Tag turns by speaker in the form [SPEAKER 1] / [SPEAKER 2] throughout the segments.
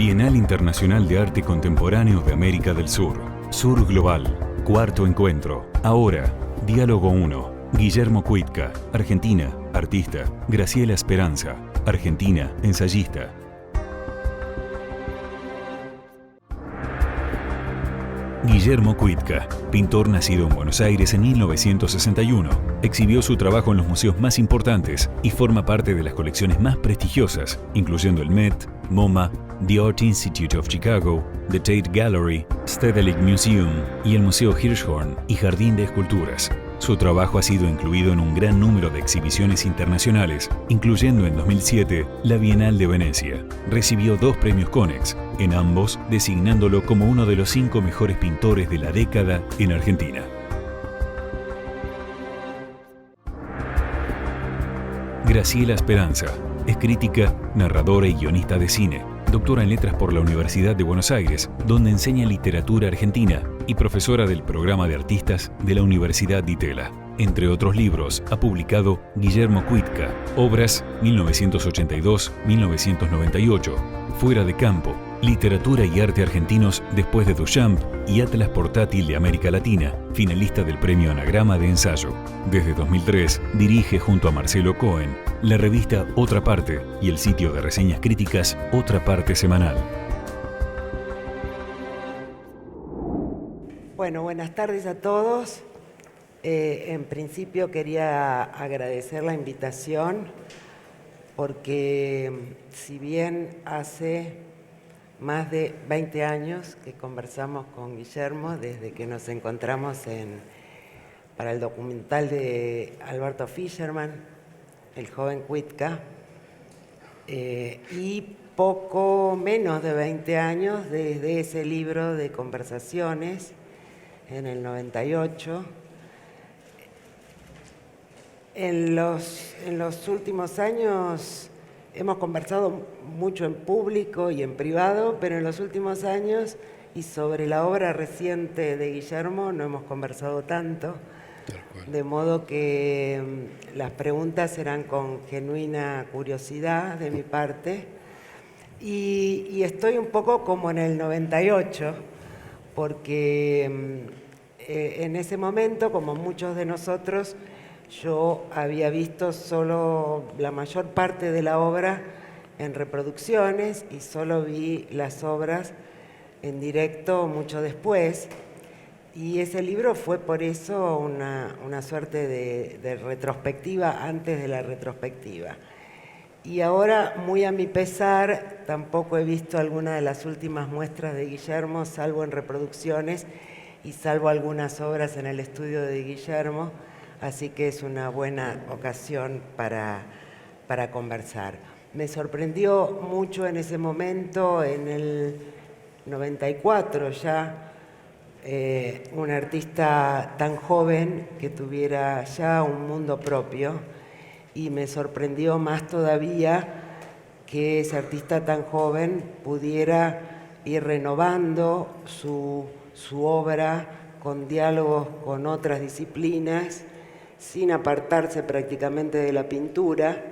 [SPEAKER 1] Bienal Internacional de Arte Contemporáneo de América del Sur. Sur Global. Cuarto encuentro. Ahora, Diálogo 1. Guillermo Cuitca, Argentina, artista. Graciela Esperanza, Argentina, ensayista. Guillermo Cuitca, pintor nacido en Buenos Aires en 1961, exhibió su trabajo en los museos más importantes y forma parte de las colecciones más prestigiosas, incluyendo el Met, MoMA, The Art Institute of Chicago, The Tate Gallery, Stedelijk Museum y el Museo Hirshhorn y Jardín de Esculturas. Su trabajo ha sido incluido en un gran número de exhibiciones internacionales, incluyendo en 2007 la Bienal de Venecia. Recibió 2 premios Konex, en ambos designándolo como uno de los 5 mejores pintores de la década en Argentina. Graciela Esperanza es crítica, narradora y guionista de cine, doctora en letras por la Universidad de Buenos Aires, donde enseña literatura argentina y profesora del programa de artistas de la Universidad de Itela. Entre otros libros, ha publicado Guillermo Cuitca, obras 1982-1998, Fuera de Campo, Literatura y Arte Argentinos después de Duchamp y Atlas Portátil de América Latina, finalista del Premio Anagrama de Ensayo. Desde 2003 dirige junto a Marcelo Cohen la revista Otra Parte y el sitio de reseñas críticas Otra Parte Semanal.
[SPEAKER 2] Bueno, buenas tardes a todos. En principio quería agradecer la invitación porque si bien hace más de 20 años que conversamos con Guillermo desde que nos encontramos para el documental de Alberto Fischerman, El joven Cuitca, y poco menos de 20 años desde ese libro de conversaciones en el 98. En los últimos años hemos conversado mucho en público y en privado, pero en los últimos años y sobre la obra reciente de Guillermo no hemos conversado tanto, de modo que las preguntas serán con genuina curiosidad de mi parte y estoy un poco como en el 98, porque en ese momento, como muchos de nosotros, yo había visto solo la mayor parte de la obra en reproducciones y solo vi las obras en directo mucho después. Y ese libro fue por eso una suerte de retrospectiva antes de la retrospectiva. Y ahora, muy a mi pesar, tampoco he visto alguna de las últimas muestras de Guillermo, salvo en reproducciones y salvo algunas obras en el estudio de Guillermo. Así que es una buena ocasión para conversar. Me sorprendió mucho en ese momento, en el 94 ya, un artista tan joven que tuviera ya un mundo propio, y me sorprendió más todavía que ese artista tan joven pudiera ir renovando su obra con diálogos con otras disciplinas, sin apartarse prácticamente de la pintura,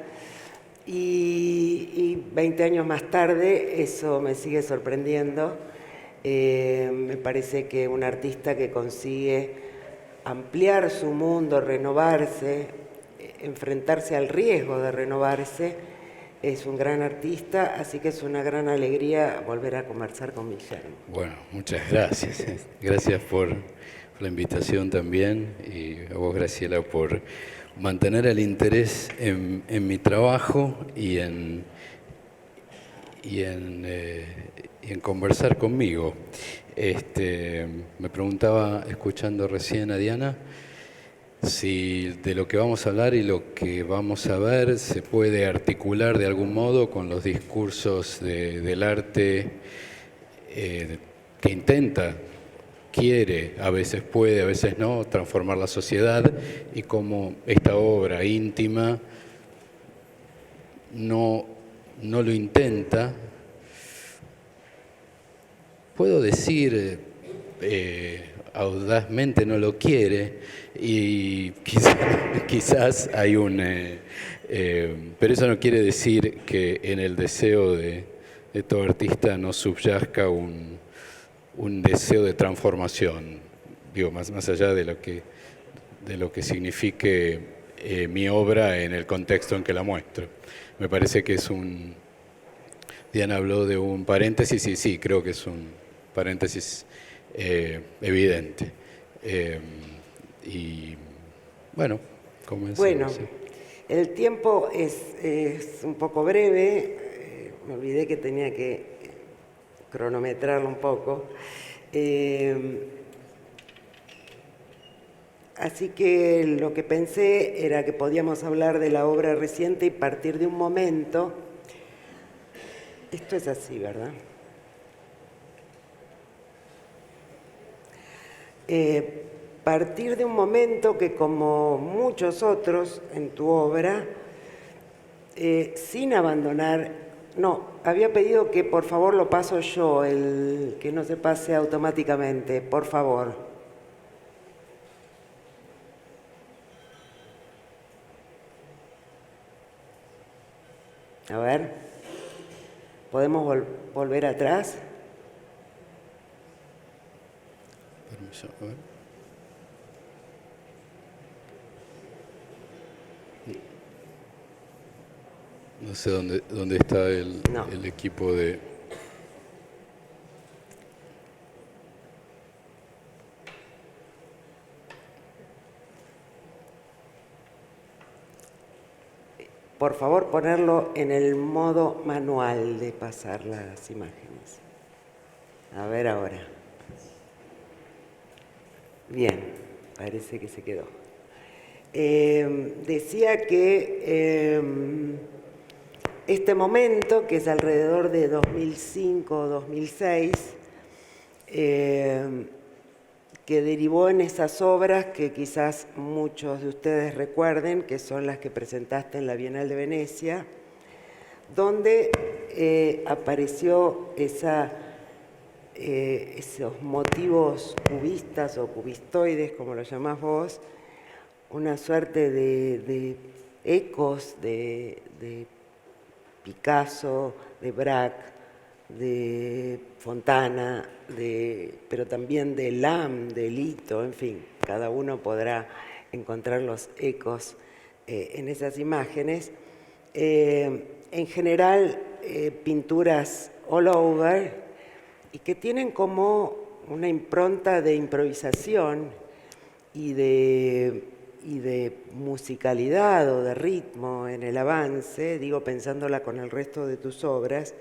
[SPEAKER 2] y 20 años más tarde eso me sigue sorprendiendo. Me parece que un artista que consigue ampliar su mundo, renovarse, enfrentarse al riesgo de renovarse, es un gran artista, así que es una gran alegría volver a conversar con Guillermo.
[SPEAKER 3] Bueno, muchas gracias. Gracias por la invitación también, y a vos, Graciela, por mantener el interés en mi trabajo y en conversar conmigo. Me preguntaba, escuchando recién a Diana, si de lo que vamos a hablar y lo que vamos a ver se puede articular de algún modo con los discursos del arte que intenta, quiere, a veces puede, a veces no, transformar la sociedad, y cómo esta obra íntima no lo intenta. Puedo decir, audazmente no lo quiere, y quizás hay pero eso no quiere decir que en el deseo de de todo artista no subyazca un deseo de transformación, digo, más allá de lo que signifique mi obra en el contexto en que la muestro. Me parece que es Diana habló de un paréntesis y sí, creo que es un paréntesis evidente. Y bueno, comencemos.
[SPEAKER 2] Bueno,
[SPEAKER 3] Sí.
[SPEAKER 2] el tiempo es un poco breve, me olvidé que tenía que cronometrarlo un poco. Así que lo que pensé era que podíamos hablar de la obra reciente y partir de un momento. Esto es así, ¿verdad? Partir de un momento que, como muchos otros en tu obra, sin abandonar, no, había pedido que por favor lo paso yo, que no se pase automáticamente, por favor. A ver, ¿podemos volver atrás?
[SPEAKER 3] Permiso, a ver. No sé dónde está el equipo de...
[SPEAKER 2] Por favor, ponerlo en el modo manual de pasar las imágenes. A ver ahora. Bien, parece que se quedó. Decía que este momento, que es alrededor de 2005 o 2006, que derivó en esas obras que quizás muchos de ustedes recuerden, que son las que presentaste en la Bienal de Venecia, donde apareció esos motivos cubistas o cubistoides, como lo llamás vos, una suerte de ecos de Picasso, de Braque, de Fontana, pero también de Lam, de Lito, en fin, cada uno podrá encontrar los ecos en esas imágenes. En general, pinturas all over y que tienen como una impronta de improvisación y de musicalidad o de ritmo en el avance, digo pensándola con el resto de tus obras,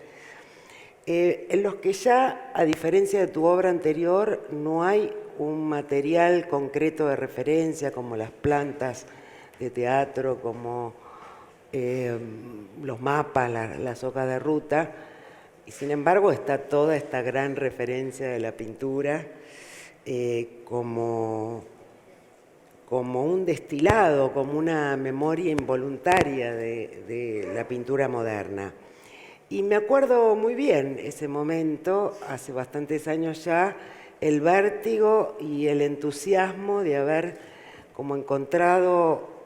[SPEAKER 2] en los que ya, a diferencia de tu obra anterior, no hay un material concreto de referencia como las plantas de teatro, como los mapas, las hojas de ruta, y sin embargo está toda esta gran referencia de la pintura como un destilado, como una memoria involuntaria de la pintura moderna. Y me acuerdo muy bien ese momento, hace bastantes años ya, el vértigo y el entusiasmo de haber como encontrado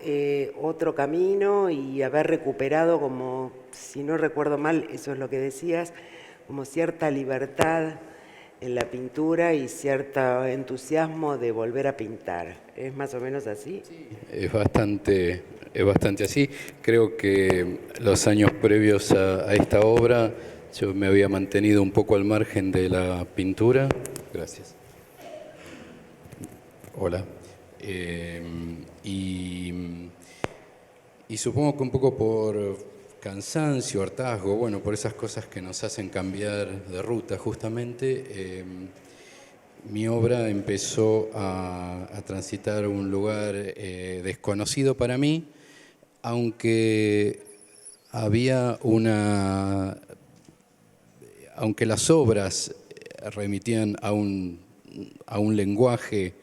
[SPEAKER 2] otro camino y haber recuperado, como, si no recuerdo mal, eso es lo que decías, como cierta libertad en la pintura y cierto entusiasmo de volver a pintar. ¿Es más o menos así?
[SPEAKER 3] Sí, es bastante así. Creo que los años previos a esta obra yo me había mantenido un poco al margen de la pintura. Gracias. Hola. Y supongo que un poco por cansancio, hartazgo, bueno, por esas cosas que nos hacen cambiar de ruta justamente, mi obra empezó a transitar un lugar desconocido para mí, aunque aunque las obras remitían a un lenguaje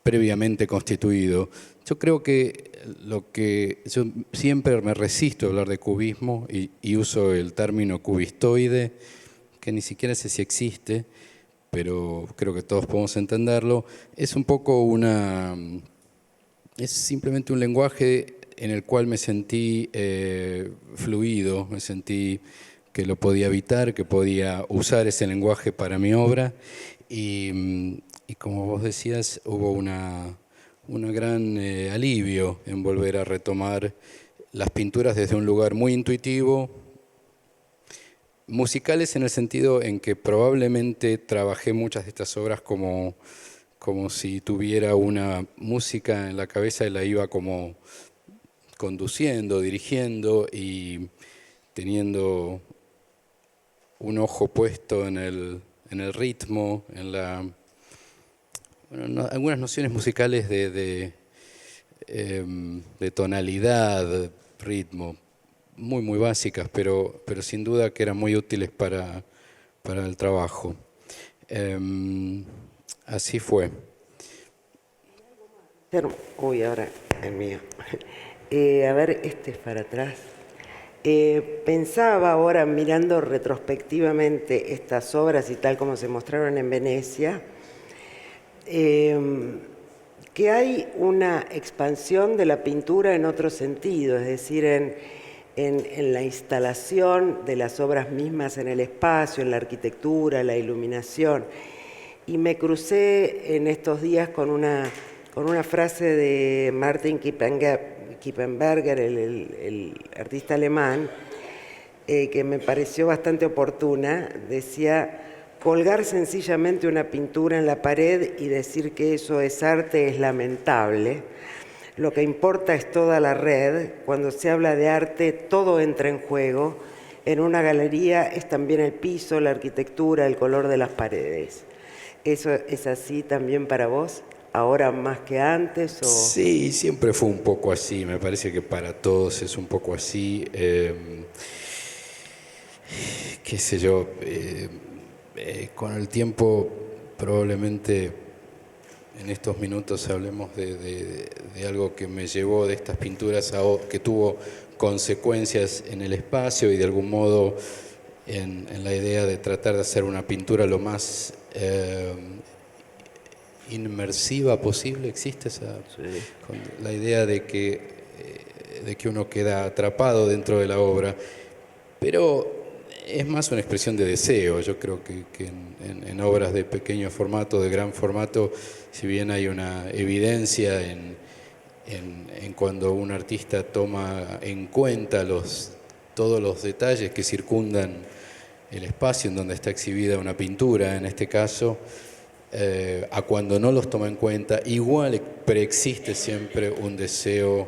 [SPEAKER 3] previamente constituido. Yo creo que yo siempre me resisto a hablar de cubismo y uso el término cubistoide, que ni siquiera sé si existe, pero creo que todos podemos entenderlo. Es un poco es simplemente un lenguaje en el cual me sentí fluido, me sentí que lo podía evitar, que podía usar ese lenguaje para mi obra. Y como vos decías, hubo una gran alivio en volver a retomar las pinturas desde un lugar muy intuitivo, musicales en el sentido en que probablemente trabajé muchas de estas obras como si tuviera una música en la cabeza y la iba como conduciendo, dirigiendo y teniendo un ojo puesto en el ritmo, en algunas nociones musicales de tonalidad, ritmo, muy básicas, pero sin duda que eran muy útiles para el trabajo. Así fue.
[SPEAKER 2] Uy, ahora el mío. A ver, este es para atrás. Pensaba ahora, mirando retrospectivamente estas obras y tal como se mostraron en Venecia, que hay una expansión de la pintura en otro sentido, es decir, en la instalación de las obras mismas en el espacio, en la arquitectura, la iluminación. Y me crucé en estos días con una frase de Martin Kippenberger, el artista alemán, que me pareció bastante oportuna. Decía: colgar sencillamente una pintura en la pared y decir que eso es arte es lamentable. Lo que importa es toda la red. Cuando se habla de arte, todo entra en juego. En una galería es también el piso, la arquitectura, el color de las paredes. ¿Eso es así también para vos? ¿Ahora más que antes? ¿O?
[SPEAKER 3] Sí, siempre fue un poco así. Me parece que para todos es un poco así. Qué sé yo, con el tiempo probablemente en estos minutos hablemos de algo que me llevó de estas pinturas que tuvo consecuencias en el espacio y de algún modo en la idea de tratar de hacer una pintura lo más inmersiva posible. Existe esa, sí, con la idea de que uno queda atrapado dentro de la obra, pero es más una expresión de deseo. Yo creo que en obras de pequeño formato, de gran formato, si bien hay una evidencia en cuando un artista toma en cuenta todos los detalles que circundan el espacio en donde está exhibida una pintura, en este caso, a cuando no los toma en cuenta, igual preexiste siempre un deseo,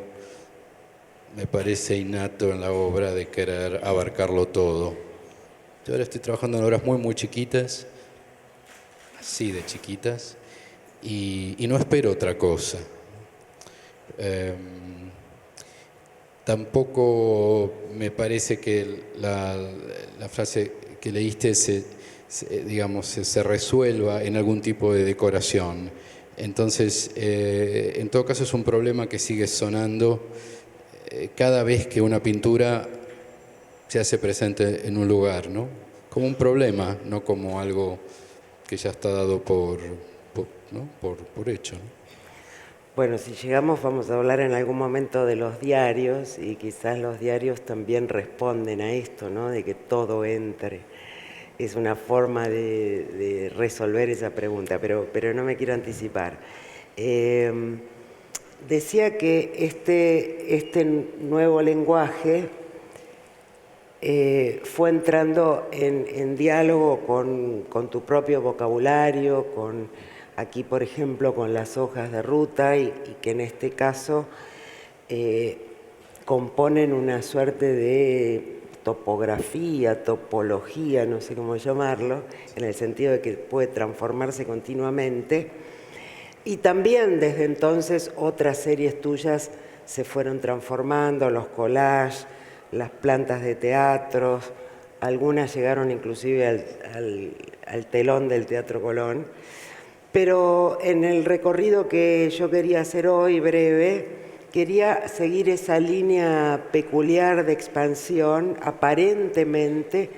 [SPEAKER 3] me parece innato en la obra, de querer abarcarlo todo. Yo ahora estoy trabajando en obras muy chiquitas, así de chiquitas, y no espero otra cosa. Tampoco me parece que la frase que leíste se resuelva en algún tipo de decoración. Entonces, en todo caso es un problema que sigue sonando cada vez que una pintura se hace presente en un lugar, ¿no? Como un problema, no como algo que ya está dado por hecho, ¿no?
[SPEAKER 2] Bueno, si llegamos vamos a hablar en algún momento de los diarios, y quizás los diarios también responden a esto, ¿no? De que todo entre. Es una forma de resolver esa pregunta, pero no me quiero anticipar. Decía que este nuevo lenguaje fue entrando en diálogo con tu propio vocabulario, aquí, por ejemplo, con las hojas de ruta, y que en este caso componen una suerte de topografía, topología, no sé cómo llamarlo, en el sentido de que puede transformarse continuamente. Y también desde entonces otras series tuyas se fueron transformando, los collages, las plantas de teatros, algunas llegaron inclusive al telón del Teatro Colón. Pero en el recorrido que yo quería hacer hoy, breve, quería seguir esa línea peculiar de expansión, aparentemente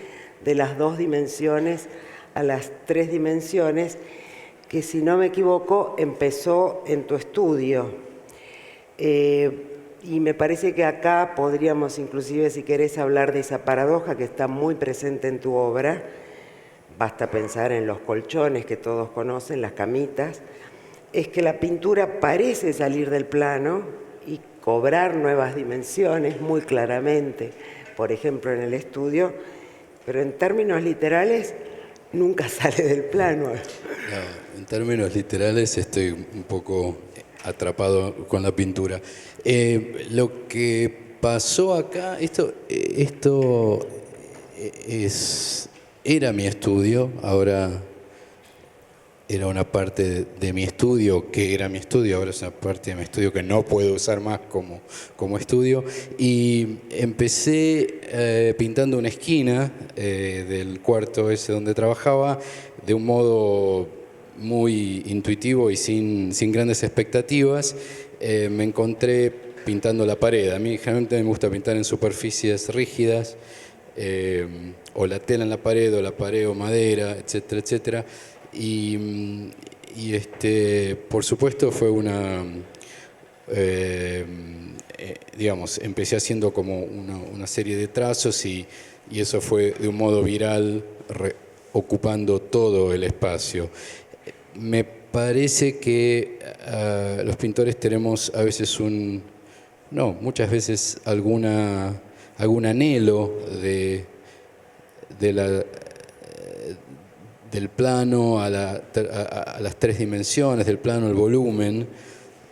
[SPEAKER 2] de las 2 dimensiones a las 3 dimensiones, que si no me equivoco empezó en tu estudio. Y me parece que acá podríamos inclusive, si querés, hablar de esa paradoja que está muy presente en tu obra. Basta pensar en los colchones que todos conocen, las camitas. Es que la pintura parece salir del plano y cobrar nuevas dimensiones muy claramente, por ejemplo en el estudio, pero en términos literales nunca sale del plano.
[SPEAKER 3] No, en términos literales estoy un poco atrapado con la pintura. Lo que pasó acá, era mi estudio, ahora era una parte de mi estudio, que era mi estudio, ahora es una parte de mi estudio que no puedo usar más como estudio. Y empecé pintando una esquina del cuarto ese donde trabajaba, de un modo muy intuitivo y sin grandes expectativas. Me encontré pintando la pared. A mí generalmente me gusta pintar en superficies rígidas, o la tela en la pared, o madera, etcétera, etcétera. Y por supuesto fue digamos, empecé haciendo como una serie de trazos y eso fue de un modo viral, ocupando todo el espacio. Me parece que los pintores tenemos a veces muchas veces algún anhelo del plano a las tres dimensiones, del plano al volumen,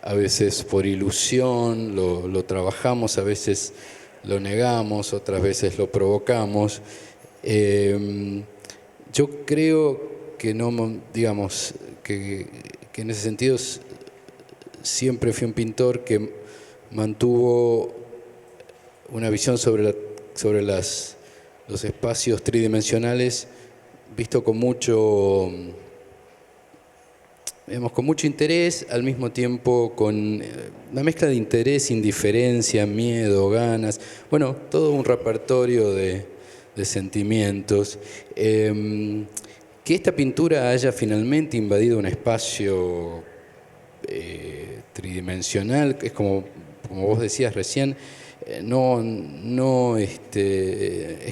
[SPEAKER 3] a veces por ilusión lo trabajamos, a veces lo negamos, otras veces lo provocamos. Yo creo que digamos, que en ese sentido siempre fui un pintor que mantuvo una visión sobre los espacios tridimensionales visto con mucho interés, al mismo tiempo con una mezcla de interés, indiferencia, miedo, ganas, bueno, todo un repertorio de sentimientos. Que esta pintura haya finalmente invadido un espacio tridimensional, es como vos decías recién, es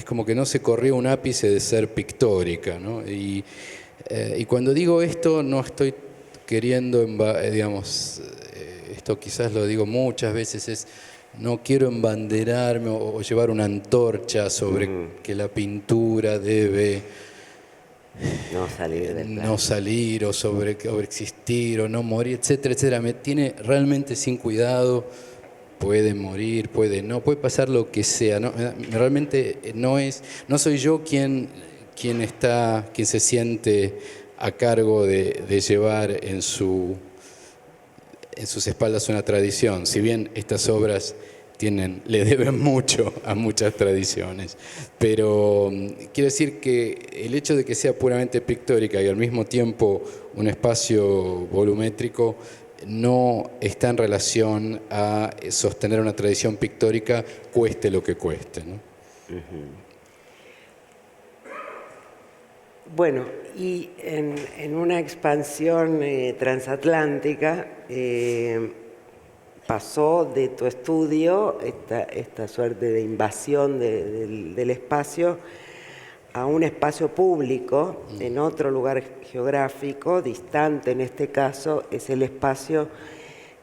[SPEAKER 3] como que no se corrió un ápice de ser pictórica, ¿no? Y cuando digo esto no estoy queriendo, digamos, esto quizás lo digo muchas veces, no quiero embanderarme o llevar una antorcha sobre que la pintura debe no salir o sobre existir o no morir, etcétera, etcétera. Me tiene realmente sin cuidado. Puede morir, puede pasar lo que sea. ¿No? Realmente no soy yo quien se siente a cargo de llevar en sus espaldas una tradición. Si bien estas obras le deben mucho a muchas tradiciones, pero quiero decir que el hecho de que sea puramente pictórica y al mismo tiempo un espacio volumétrico no está en relación a sostener una tradición pictórica, cueste lo que cueste, ¿no?
[SPEAKER 2] Bueno, y en una expansión transatlántica pasó de tu estudio, esta suerte de invasión del espacio, a un espacio público en otro lugar geográfico, distante en este caso, es el espacio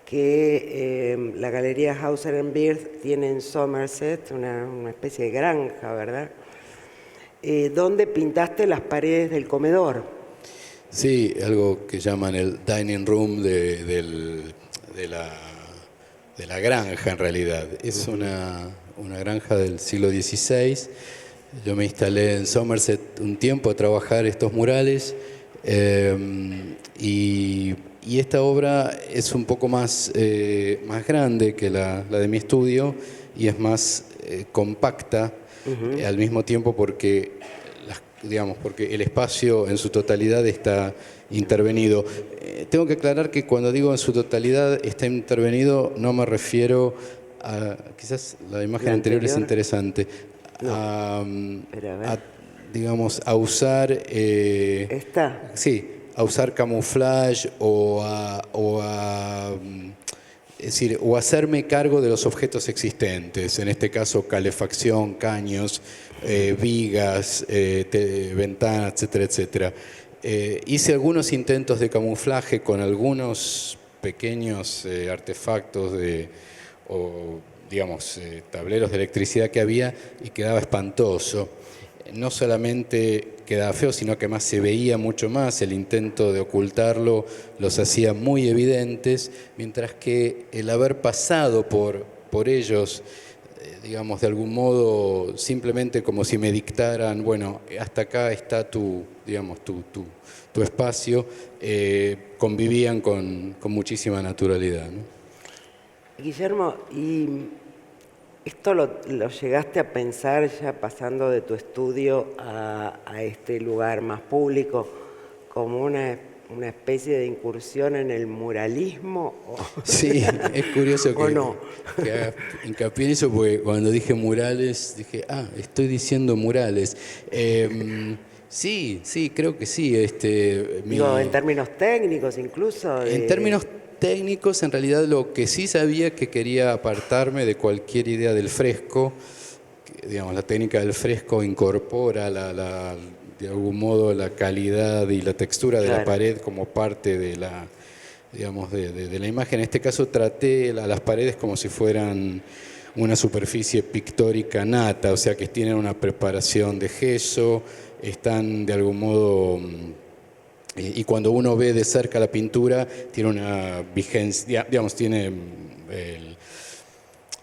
[SPEAKER 2] que la Galería Hauser and Wirth tiene en Somerset, una especie de granja, ¿verdad? Donde pintaste las paredes del comedor.
[SPEAKER 3] Sí, algo que llaman el dining room de la granja en realidad. Es una granja del siglo XVI. Yo me instalé en Somerset un tiempo a trabajar estos murales y esta obra es un poco más grande que la de mi estudio y es más compacta al mismo tiempo porque el espacio en su totalidad está intervenido. Tengo que aclarar que cuando digo en su totalidad está intervenido no me refiero a, quizás la imagen anterior es interesante,
[SPEAKER 2] No.
[SPEAKER 3] a usar
[SPEAKER 2] ¿Está?
[SPEAKER 3] sí, a usar camuflaje o a es decir, o hacerme cargo de los objetos existentes, en este caso calefacción, caños, vigas, ventanas, etcétera, etcétera. Hice algunos intentos de camuflaje con algunos pequeños artefactos o digamos, tableros de electricidad que había y quedaba espantoso. No solamente quedaba feo, sino que además se veía mucho más, el intento de ocultarlo los hacía muy evidentes, mientras que el haber pasado por ellos, digamos, de algún modo, simplemente como si me dictaran, bueno, hasta acá está digamos, tu espacio, convivían con muchísima naturalidad, ¿no?
[SPEAKER 2] Guillermo, ¿y esto lo llegaste a pensar ya pasando de tu estudio a este lugar más público como una especie de incursión en el muralismo?
[SPEAKER 3] Sí, es curioso
[SPEAKER 2] ¿O no?
[SPEAKER 3] que haga hincapié en eso, porque cuando dije murales, dije, estoy diciendo murales. Sí, creo que sí.
[SPEAKER 2] Digo, en términos técnicos incluso.
[SPEAKER 3] En términos técnicos, en realidad lo que sí sabía que quería apartarme de cualquier idea del fresco. Digamos, la técnica del fresco incorpora de algún modo la calidad y la textura de la pared como parte de digamos, de la imagen. En este caso traté las paredes como si fueran una superficie pictórica nata, o sea que tienen una preparación de gesso, están de algún modo... Y cuando uno ve de cerca la pintura, tiene una vigencia, digamos, tiene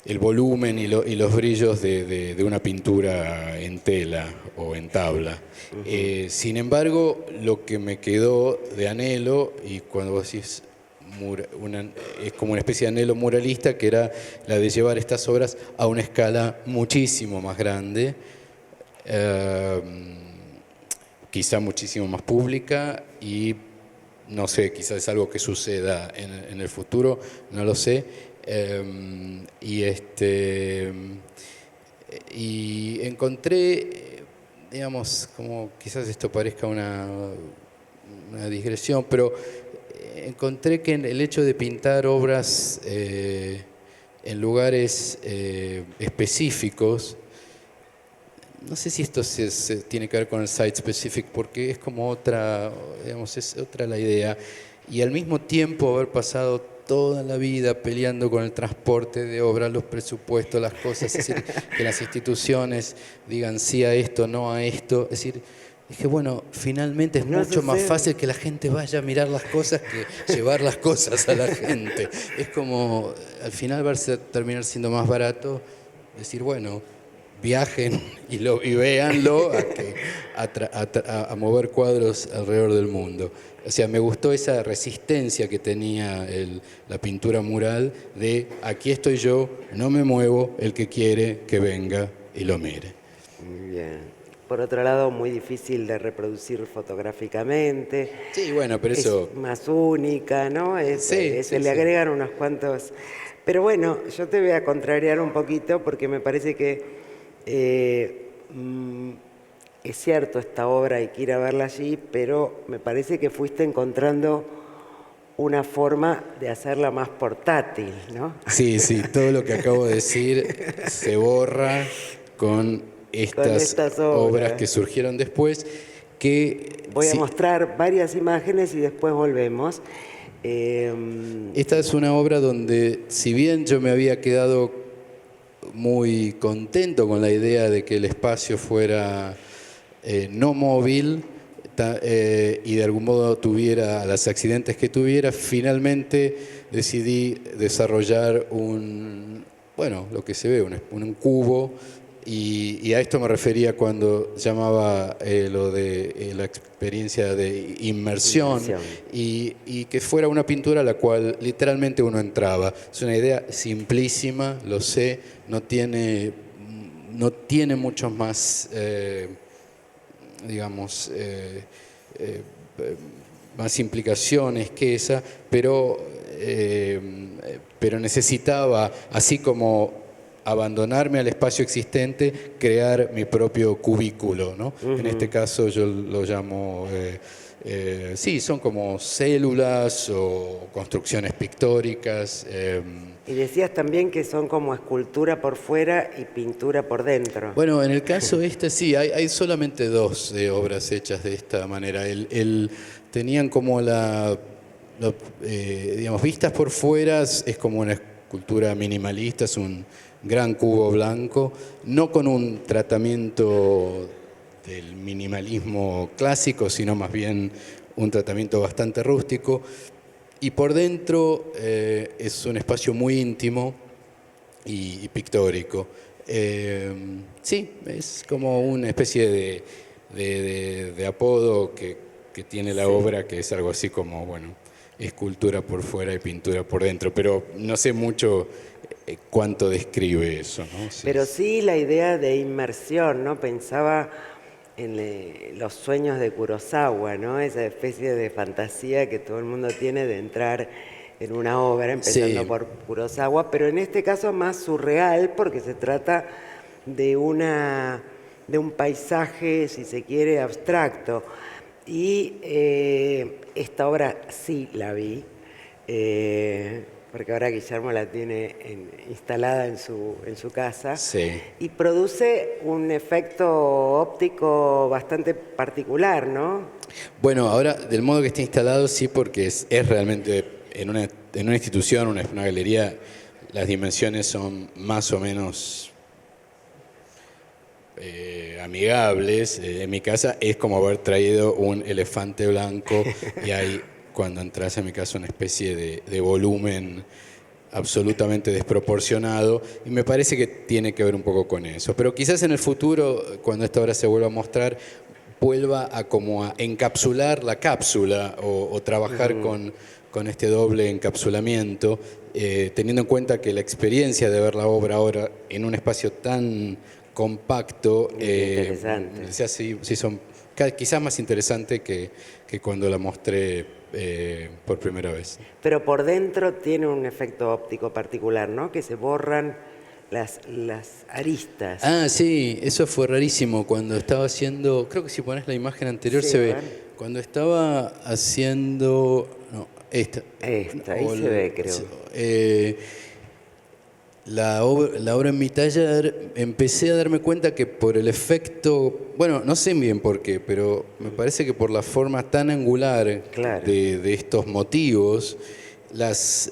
[SPEAKER 3] el volumen y los brillos de una pintura en tela o en tabla. Sin embargo, lo que me quedó de anhelo, y cuando vos decís es como una especie de anhelo muralista, que era la de llevar estas obras a una escala muchísimo más grande, quizá muchísimo más pública y no sé, quizás es algo que suceda en el futuro, no lo sé. Y encontré, digamos, como quizás esto parezca una digresión, pero encontré que el hecho de pintar obras en lugares específicos, no sé si esto se tiene que ver con el site specific, porque es como otra, digamos, es otra la idea. Y al mismo tiempo haber pasado toda la vida peleando con el transporte de obras, los presupuestos, las cosas, es decir, que las instituciones digan sí a esto, no a esto. Es decir, dije, bueno, finalmente es mucho más fácil que la gente vaya a mirar las cosas que llevar las cosas a la gente. Es como, al final va a terminar siendo más barato decir, bueno, viajen y véanlo a mover cuadros alrededor del mundo. O sea, me gustó esa resistencia que tenía la pintura mural de aquí estoy yo, no me muevo, el que quiere que venga y lo mire.
[SPEAKER 2] Muy bien. Por otro lado, muy difícil de reproducir fotográficamente.
[SPEAKER 3] Sí, bueno, pero eso...
[SPEAKER 2] Es más única, ¿no? Se le agregan unos cuantos... Pero bueno, yo te voy a contrariar un poquito porque me parece que es cierto, esta obra hay que ir a verla allí, pero me parece que fuiste encontrando una forma de hacerla más portátil, ¿no?
[SPEAKER 3] Sí, todo lo que acabo de decir se borra con estas obras que surgieron después.
[SPEAKER 2] Voy a mostrar varias imágenes y después volvemos.
[SPEAKER 3] Esta es una obra donde, si bien yo me había quedado muy contento con la idea de que el espacio fuera no móvil y de algún modo tuviera los accidentes que tuviera, finalmente decidí desarrollar lo que se ve, un cubo, y a esto me refería cuando llamaba lo de la experiencia de inmersión. Y que fuera una pintura a la cual literalmente uno entraba. Es una idea simplísima, lo sé, no tiene muchos más, digamos, más implicaciones que esa, pero necesitaba, así como abandonarme al espacio existente, crear mi propio cubículo, ¿no? En este caso yo lo llamo, sí, son como células o construcciones pictóricas.
[SPEAKER 2] Y decías también que son como escultura por fuera y pintura por dentro.
[SPEAKER 3] Bueno, en el caso este sí, hay solamente dos obras hechas de esta manera. Tenían como digamos, vistas por fuera, es como una escultura minimalista, es un gran cubo blanco, no con un tratamiento del minimalismo clásico, sino más bien un tratamiento bastante rústico. Y por dentro es un espacio muy íntimo y pictórico. Sí, es como una especie de apodo que tiene la obra, que es algo así como, bueno, escultura por fuera y pintura por dentro, pero no sé mucho cuánto describe eso, ¿no? Sí,
[SPEAKER 2] pero sí la idea de inmersión, ¿no? Pensaba en los sueños de Kurosawa, ¿no? Esa especie de fantasía que todo el mundo tiene de entrar en una obra, empezando
[SPEAKER 3] sí,
[SPEAKER 2] por Kurosawa, pero en este caso más surreal porque se trata de un paisaje, si se quiere, abstracto. Y esta obra sí la vi, porque ahora Guillermo la tiene instalada en su casa,
[SPEAKER 3] sí.
[SPEAKER 2] y produce un efecto óptico bastante particular, ¿no?
[SPEAKER 3] Bueno, ahora, del modo que está instalado, sí, porque es realmente en una institución, una galería, las dimensiones son más o menos amigables. En mi casa es como haber traído un elefante blanco y hay, cuando entras en mi casa, una especie de volumen absolutamente desproporcionado, y me parece que tiene que ver un poco con eso. Pero quizás en el futuro, cuando esta obra se vuelva a mostrar, vuelva a como a encapsular la cápsula o trabajar con este doble encapsulamiento, teniendo en cuenta que la experiencia de ver la obra ahora en un espacio tan compacto sí son quizás más interesante que cuando la mostré por primera vez.
[SPEAKER 2] Pero por dentro tiene un efecto óptico particular, ¿no? Que se borran las aristas.
[SPEAKER 3] Ah, sí, eso fue rarísimo cuando estaba haciendo, creo que si pones la imagen anterior
[SPEAKER 2] Sí,
[SPEAKER 3] se ve,
[SPEAKER 2] a ver.
[SPEAKER 3] cuando estaba haciendo, no, esta.
[SPEAKER 2] Ahí se ve, creo.
[SPEAKER 3] La obra en mi taller, empecé a darme cuenta que por el efecto, bueno, no sé bien por qué, pero me parece que por la forma tan angular
[SPEAKER 2] Claro.
[SPEAKER 3] de estos motivos,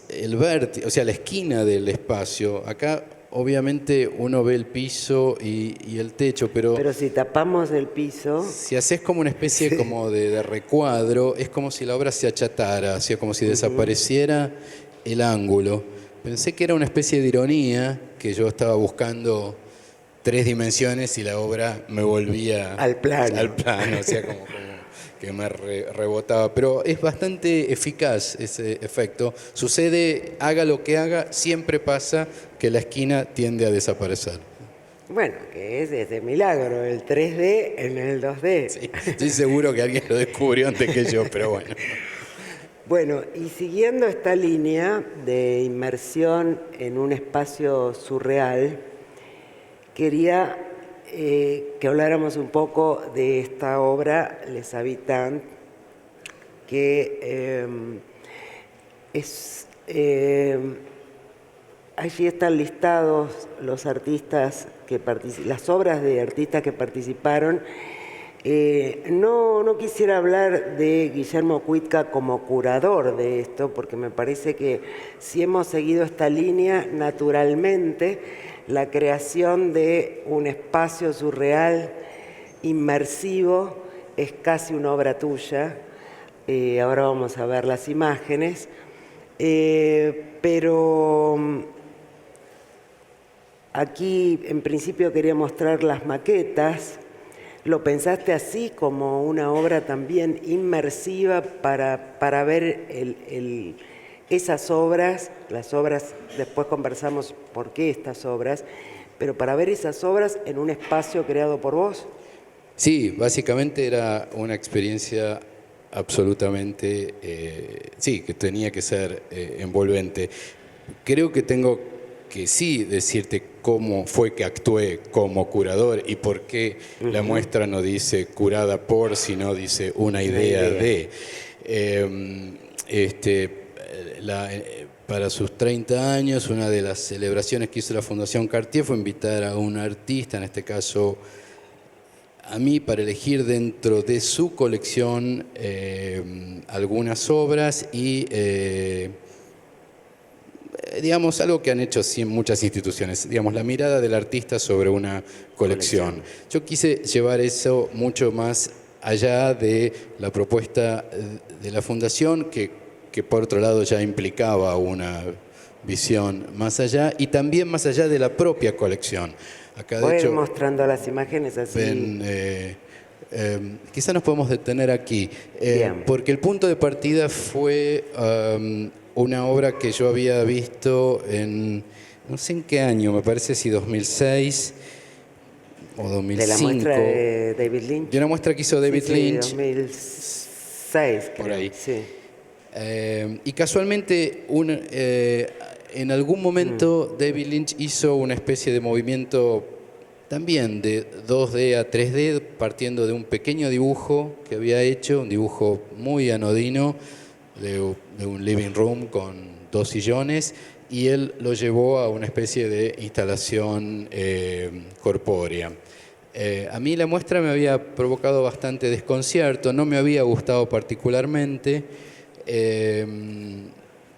[SPEAKER 3] el vértice, o sea, la esquina del espacio, acá obviamente uno ve el piso y el techo, pero
[SPEAKER 2] si tapamos el piso,
[SPEAKER 3] si haces como una especie como de recuadro, es como si la obra se achatara, o sea, como si desapareciera el ángulo. Pensé que era una especie de ironía, que yo estaba buscando 3 dimensiones y la obra me volvía
[SPEAKER 2] al plano.
[SPEAKER 3] o sea, como que me rebotaba. Pero es bastante eficaz ese efecto. Sucede, haga lo que haga, siempre pasa que la esquina tiende a desaparecer.
[SPEAKER 2] Bueno, que es ese milagro, el 3D en el 2D.
[SPEAKER 3] Sí, estoy seguro que alguien lo descubrió antes que yo, pero bueno.
[SPEAKER 2] Bueno, y siguiendo esta línea de inmersión en un espacio surreal, quería que habláramos un poco de esta obra, Les Habitants, que allí están listados los artistas las obras de artistas que participaron. No quisiera hablar de Guillermo Cuitca como curador de esto, porque me parece que si hemos seguido esta línea, naturalmente la creación de un espacio surreal inmersivo es casi una obra tuya. Ahora vamos a ver las imágenes, pero aquí en principio quería mostrar las maquetas. ¿Lo pensaste así, como una obra también inmersiva para ver esas obras, las obras, después conversamos por qué estas obras, pero para ver esas obras en un espacio creado por vos?
[SPEAKER 3] Sí, básicamente era una experiencia absolutamente, sí, que tenía que ser envolvente. Creo que tengo que sí decirte cómo fue que actué como curador y por qué la muestra no dice curada por, sino dice una idea de. Para sus 30 años, una de las celebraciones que hizo la Fundación Cartier fue invitar a un artista, en este caso a mí, para elegir dentro de su colección algunas obras y digamos, algo que han hecho muchas instituciones, digamos, la mirada del artista sobre una colección. Yo quise llevar eso mucho más allá de la propuesta de la Fundación, que por otro lado ya implicaba una visión más allá, y también más allá de la propia colección. Acá,
[SPEAKER 2] Voy
[SPEAKER 3] de
[SPEAKER 2] a ir
[SPEAKER 3] hecho,
[SPEAKER 2] mostrando las imágenes así.
[SPEAKER 3] quizá nos podemos detener aquí, porque el punto de partida fue una obra que yo había visto en, no sé en qué año, me parece si 2006 o 2005.
[SPEAKER 2] De la muestra de David Lynch.
[SPEAKER 3] De una muestra que hizo David Lynch.
[SPEAKER 2] 2006, creo.
[SPEAKER 3] Por ahí.
[SPEAKER 2] Sí.
[SPEAKER 3] Y casualmente, en algún momento David Lynch hizo una especie de movimiento también de 2D a 3D, partiendo de un pequeño dibujo que había hecho, un dibujo muy anodino, de un living room con 2 sillones, y él lo llevó a una especie de instalación corpórea. A mí la muestra me había provocado bastante desconcierto, no me había gustado particularmente.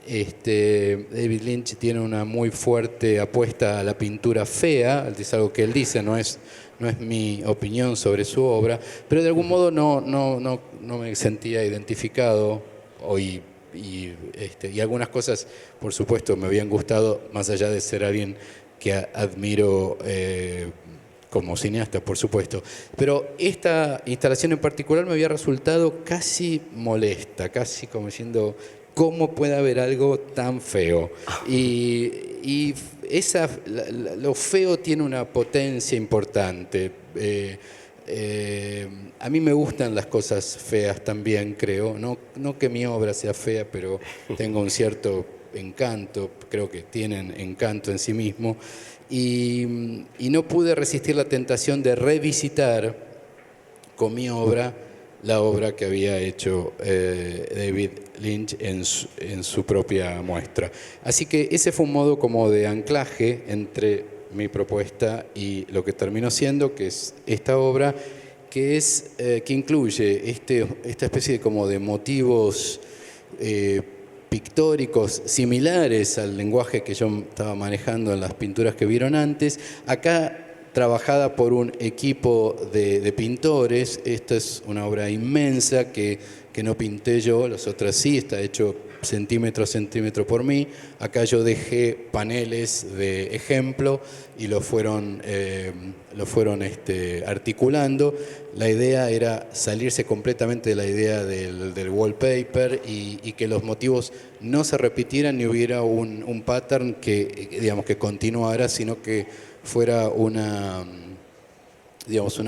[SPEAKER 3] David Lynch tiene una muy fuerte apuesta a la pintura fea, es algo que él dice, no es mi opinión sobre su obra, pero de algún modo no me sentía identificado y algunas cosas, por supuesto, me habían gustado, más allá de ser alguien que admiro como cineasta, por supuesto. Pero esta instalación en particular me había resultado casi molesta, casi como diciendo, ¿cómo puede haber algo tan feo? Y lo feo tiene una potencia importante. A mí me gustan las cosas feas también, creo. No que mi obra sea fea, pero tengo un cierto encanto, creo que tienen encanto en sí mismo. Y no pude resistir la tentación de revisitar con mi obra la obra que había hecho David Lynch en su propia muestra. Así que ese fue un modo como de anclaje entre mi propuesta y lo que terminó siendo, que es esta obra, que incluye esta especie como de motivos pictóricos similares al lenguaje que yo estaba manejando en las pinturas que vieron antes. Acá, trabajada por un equipo de pintores. Esta es una obra inmensa que no pinté yo, las otras sí, está hecho centímetro a centímetro por mí. Acá yo dejé paneles de ejemplo y lo fueron articulando. La idea era salirse completamente de la idea del wallpaper y que los motivos no se repitieran ni hubiera un pattern que continuara, sino que fuera una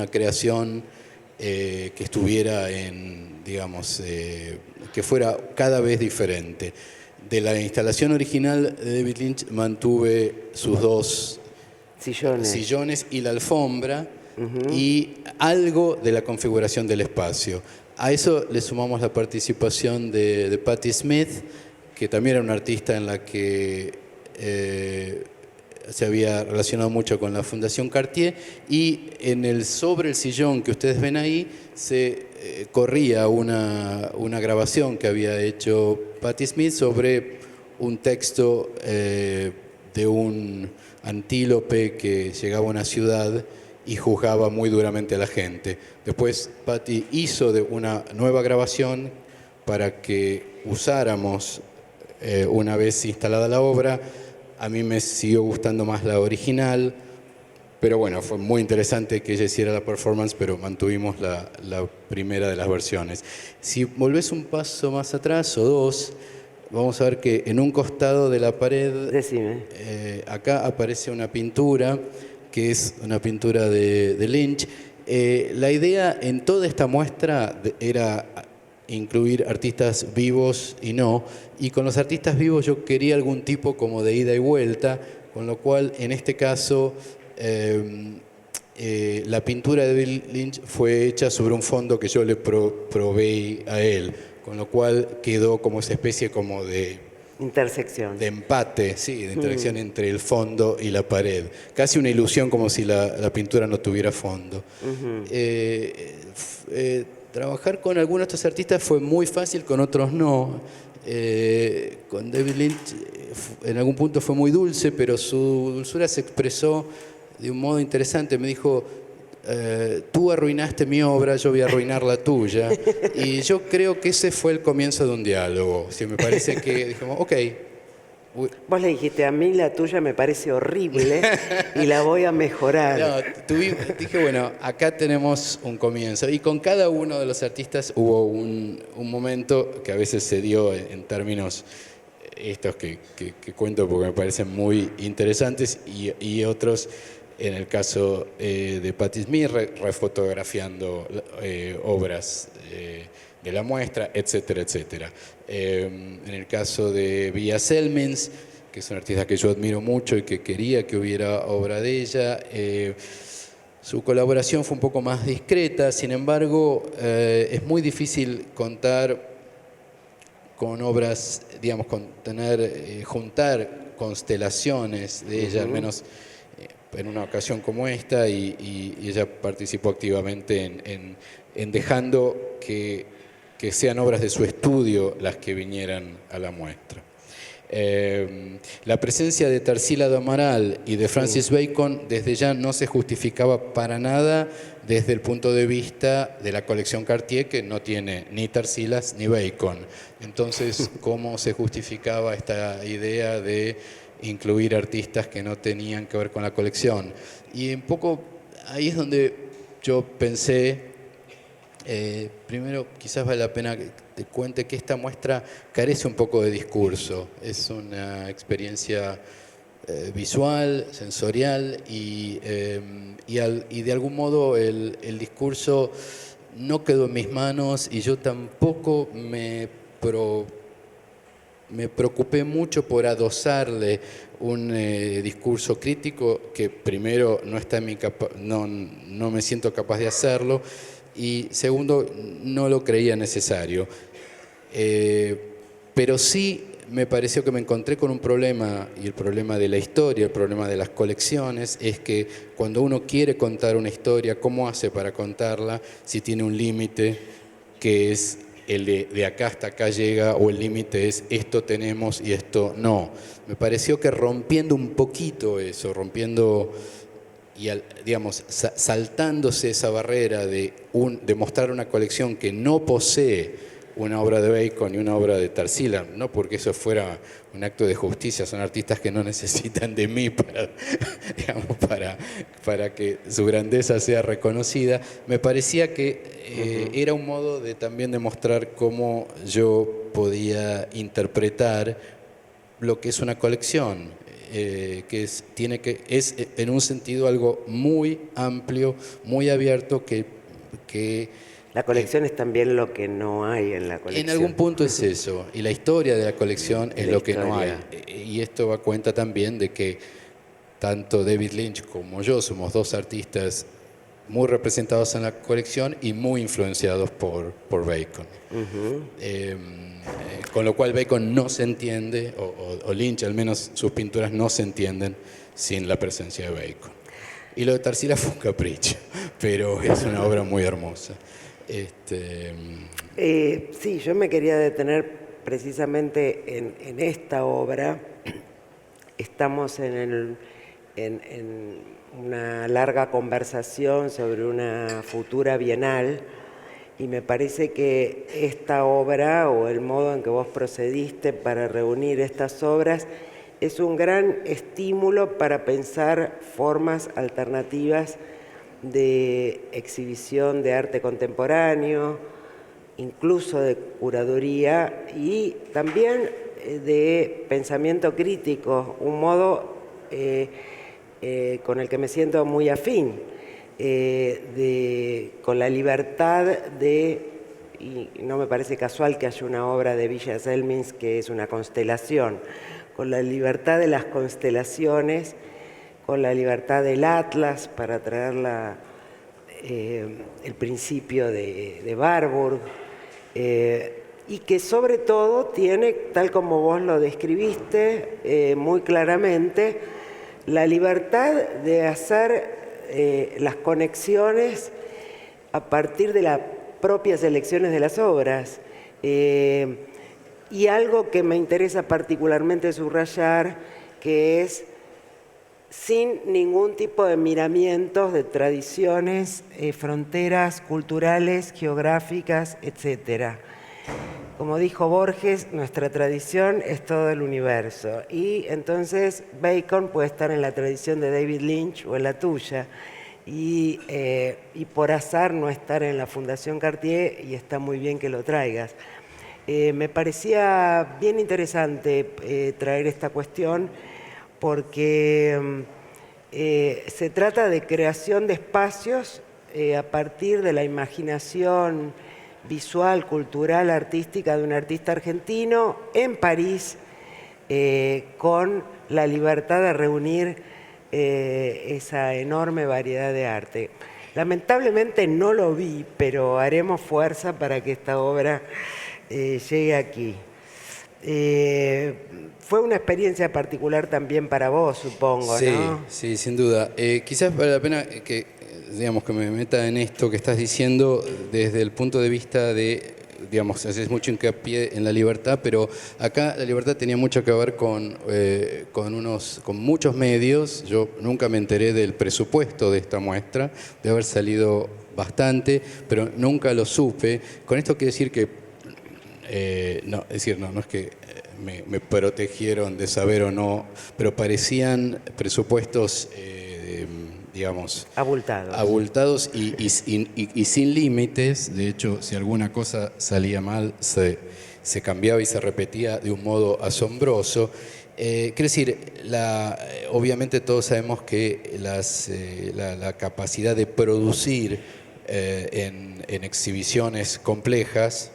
[SPEAKER 3] creación que estuviera que fuera cada vez diferente. De la instalación original de David Lynch mantuve sus 2 sillones y la alfombra, y algo de la configuración del espacio. A eso le sumamos la participación de Patti Smith, que también era una artista en la que se había relacionado mucho con la Fundación Cartier, y sobre el sillón que ustedes ven ahí se corría una grabación que había hecho Patti Smith sobre un texto de un antílope que llegaba a una ciudad y juzgaba muy duramente a la gente. Después Patti hizo una nueva grabación para que usáramos una vez instalada la obra. A mí me siguió gustando más la original, pero bueno, fue muy interesante que ella hiciera la performance, pero mantuvimos la primera de las versiones. Si volvés un paso más atrás o 2, vamos a ver que en un costado de la pared, acá aparece una pintura, que es una pintura de Lynch. La idea en toda esta muestra era incluir artistas vivos y no, y con los artistas vivos yo quería algún tipo como de ida y vuelta. con lo cual en este caso la pintura de David Lynch fue hecha sobre un fondo que yo le proveí a él, con lo cual quedó como esa especie como de
[SPEAKER 2] intersección.
[SPEAKER 3] De empate, sí, de interacción entre el fondo y la pared. Casi una ilusión como si la pintura no tuviera fondo. Trabajar con algunos de estos artistas fue muy fácil, con otros no. Con David Lynch en algún punto fue muy dulce, pero su dulzura se expresó de un modo interesante. Me dijo, tú arruinaste mi obra, yo voy a arruinar la tuya. Y yo creo que ese fue el comienzo de un diálogo. Sí, me parece que dijimos, ok.
[SPEAKER 2] Vos le dijiste, a mí la tuya me parece horrible y la voy a mejorar.
[SPEAKER 3] No, dije, bueno, acá tenemos un comienzo. Y con cada uno de los artistas hubo un momento que a veces se dio en términos estos que cuento porque me parecen muy interesantes y otros, en el caso de Patti Smith, refotografiando obras de la muestra, etcétera, etcétera. En el caso de Villa Selmins, que es una artista que yo admiro mucho y que quería que hubiera obra de ella, su colaboración fue un poco más discreta, sin embargo, es muy difícil contar con obras, digamos, juntar constelaciones de ella, al menos en una ocasión como esta, y ella participó activamente en dejando que sean obras de su estudio las que vinieran a la muestra. La presencia de Tarsila do Amaral y de Francis Bacon desde ya no se justificaba para nada desde el punto de vista de la colección Cartier, que no tiene ni Tarsilas ni Bacon. Entonces, ¿cómo se justificaba esta idea de incluir artistas que no tenían que ver con la colección? Y un poco ahí es donde yo pensé, primero quizás vale la pena que te cuente que esta muestra carece un poco de discurso. Es una experiencia visual, sensorial y de algún modo el discurso no quedó en mis manos y yo tampoco me preocupé mucho por adosarle un discurso crítico que primero no está en no me siento capaz de hacerlo y segundo no lo creía necesario. Pero sí me pareció que me encontré con un problema, y el problema de la historia, el problema de las colecciones, es que cuando uno quiere contar una historia, ¿cómo hace para contarla si tiene un límite que es el de acá hasta acá llega, o el límite es esto tenemos y esto no? Me pareció que rompiendo un poquito eso, digamos, saltándose esa barrera de mostrar una colección que no posee una obra de Bacon y una obra de Tarsila, no porque eso fuera un acto de justicia, son artistas que no necesitan de mí para que su grandeza sea reconocida. Me parecía que era un modo de también demostrar cómo yo podía interpretar lo que es una colección, que es en un sentido algo muy amplio, muy abierto, que
[SPEAKER 2] la colección es también lo que no hay en la colección.
[SPEAKER 3] En algún punto es eso, y la historia de la colección es lo que no hay. Y esto va cuenta también de que tanto David Lynch como yo somos dos artistas muy representados en la colección y muy influenciados por Bacon. Con lo cual Bacon no se entiende, o Lynch al menos sus pinturas no se entienden sin la presencia de Bacon. Y lo de Tarsila fue un capricho, pero es una obra muy hermosa.
[SPEAKER 2] Sí, yo me quería detener precisamente en esta obra. Estamos en una larga conversación sobre una futura bienal y me parece que esta obra o el modo en que vos procediste para reunir estas obras es un gran estímulo para pensar formas alternativas de exhibición de arte contemporáneo, incluso de curaduría y también de pensamiento crítico, un modo con el que me siento muy afín, con la libertad y no me parece casual que haya una obra de Villa Selmins que es una constelación, con la libertad de las constelaciones, con la libertad del Atlas para traer el principio de Warburg, y que sobre todo tiene, tal como vos lo describiste muy claramente, la libertad de hacer las conexiones a partir de las propias elecciones de las obras. Y algo que me interesa particularmente subrayar, que es sin ningún tipo de miramientos de tradiciones, fronteras culturales, geográficas, etc. Como dijo Borges, nuestra tradición es todo el universo. Y entonces Bacon puede estar en la tradición de David Lynch o en la tuya. Y por azar no estar en la Fundación Cartier, y está muy bien que lo traigas. Me parecía bien interesante traer esta cuestión porque se trata de creación de espacios a partir de la imaginación visual, cultural, artística de un artista argentino en París, con la libertad de reunir esa enorme variedad de arte. Lamentablemente no lo vi, pero haremos fuerza para que esta obra llegue aquí. Fue una experiencia particular también para vos, supongo,
[SPEAKER 3] sí,
[SPEAKER 2] ¿no?
[SPEAKER 3] Sí, sin duda. Quizás vale la pena que, digamos, que me meta en esto que estás diciendo desde el punto de vista de, digamos, haces mucho hincapié en la libertad, pero acá la libertad tenía mucho que ver con muchos medios. Yo nunca me enteré del presupuesto de esta muestra, de haber salido bastante, pero nunca lo supe. Con esto quiero decir que no es que me protegieron de saber o no, pero parecían presupuestos, digamos, abultados y sin límites. De hecho, si alguna cosa salía mal, se cambiaba y se repetía de un modo asombroso. Quiero decir, obviamente todos sabemos que la capacidad de producir en exhibiciones complejas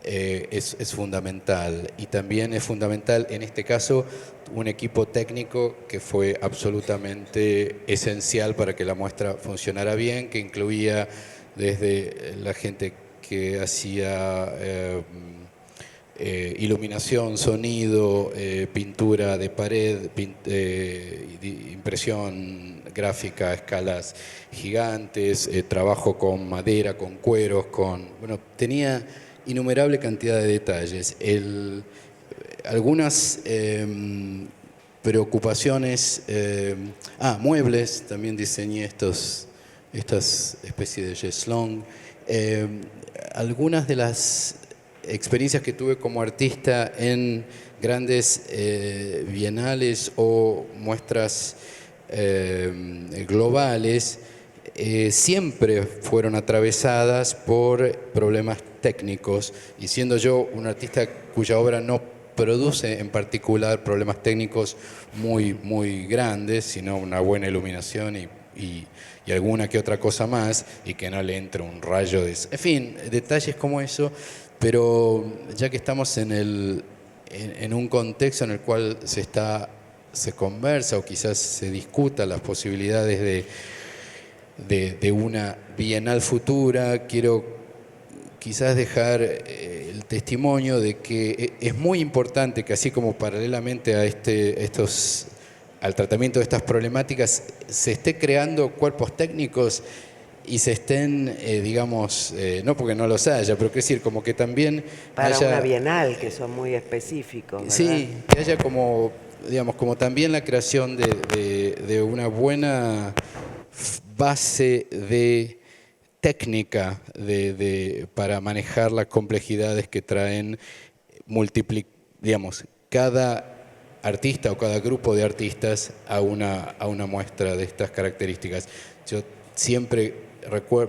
[SPEAKER 3] es fundamental, y también es fundamental en este caso un equipo técnico que fue absolutamente esencial para que la muestra funcionara bien, que incluía desde la gente que hacía iluminación, sonido, pintura de pared, impresión gráfica a escalas gigantes, trabajo con madera, con cueros, bueno, tenía innumerable cantidad de detalles. Algunas preocupaciones, muebles, también diseñé estas especies de cheslong. Algunas de las experiencias que tuve como artista en grandes bienales o muestras globales siempre fueron atravesadas por problemas técnicos, y siendo yo un artista cuya obra no produce en particular problemas técnicos muy grandes, sino una buena iluminación y alguna que otra cosa más, y que no le entre un rayo de... En fin, detalles como eso, pero ya que estamos en un contexto en el cual se conversa o quizás se discuta las posibilidades de una bienal futura, quiero quizás dejar el testimonio de que es muy importante que, así como paralelamente a al tratamiento de estas problemáticas, se esté creando cuerpos técnicos y se estén, digamos, no porque no los haya, pero quiero decir, como que también
[SPEAKER 2] para
[SPEAKER 3] haya,
[SPEAKER 2] una bienal, que son muy específicos, ¿verdad?
[SPEAKER 3] Sí, que haya como, digamos, como también la creación de una buena base de técnica para manejar las complejidades que traen digamos, cada artista o cada grupo de artistas a una muestra de estas características. Yo siempre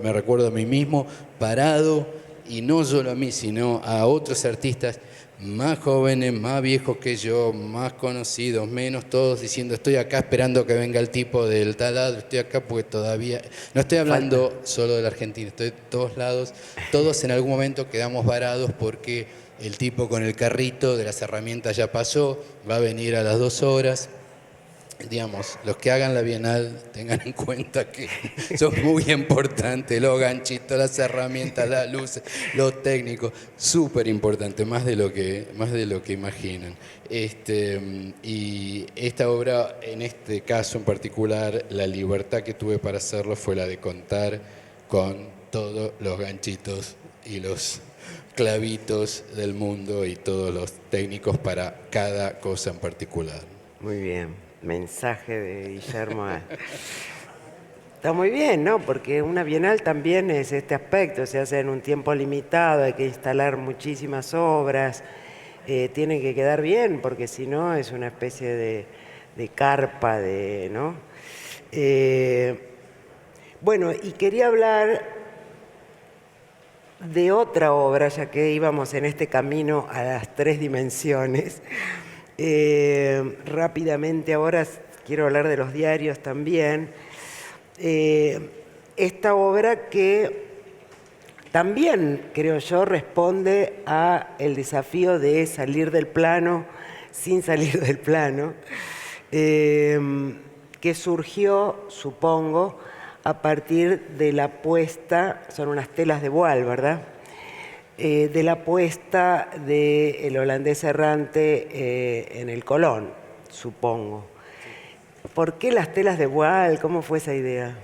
[SPEAKER 3] me recuerdo a mí mismo parado, y no solo a mí, sino a otros artistas más jóvenes, más viejos que yo, más conocidos, menos, todos diciendo: estoy acá esperando que venga el tipo del tal lado, estoy acá porque todavía... No estoy hablando solo de la Argentina, estoy de todos lados, todos en algún momento quedamos varados porque el tipo con el carrito de las herramientas ya pasó, va a venir a las 2 horas. Digamos, los que hagan la Bienal tengan en cuenta que son muy importantes los ganchitos, las herramientas, las luces, lo técnico, súper importante, más de lo que imaginan. Y esta obra, en este caso en particular, la libertad que tuve para hacerlo fue la de contar con todos los ganchitos y los clavitos del mundo y todos los técnicos para cada cosa en particular.
[SPEAKER 2] Muy bien. Mensaje de Guillermo. Está muy bien, ¿no? Porque una bienal también es este aspecto, se hace en un tiempo limitado, hay que instalar muchísimas obras, tienen que quedar bien, porque si no es una especie de carpa, ¿no? Bueno, y quería hablar de otra obra, ya que íbamos en este camino a las 3 dimensiones. Rápidamente ahora quiero hablar de los diarios también. Esta obra que también, creo yo, responde a el desafío de salir del plano sin salir del plano, que surgió, supongo, a partir de la puesta, son unas telas de voile, ¿verdad?, de la puesta del holandés errante en el Colón, supongo. ¿Por qué las telas de voile? ¿Cómo fue esa idea?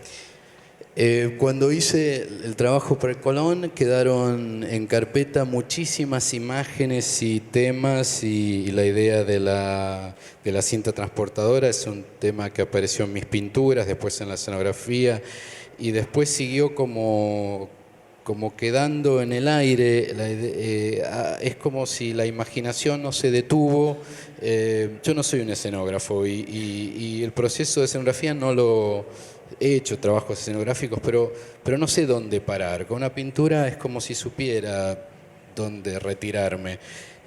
[SPEAKER 3] Cuando hice el trabajo para el Colón, quedaron en carpeta muchísimas imágenes y temas, y la idea de la cinta transportadora es un tema que apareció en mis pinturas, después en la escenografía, y después siguió como quedando en el aire. Es como si la imaginación no se detuvo. Yo no soy un escenógrafo y el proceso de escenografía no lo he hecho, trabajos escenográficos, pero no sé dónde parar. Con una pintura es como si supiera dónde retirarme.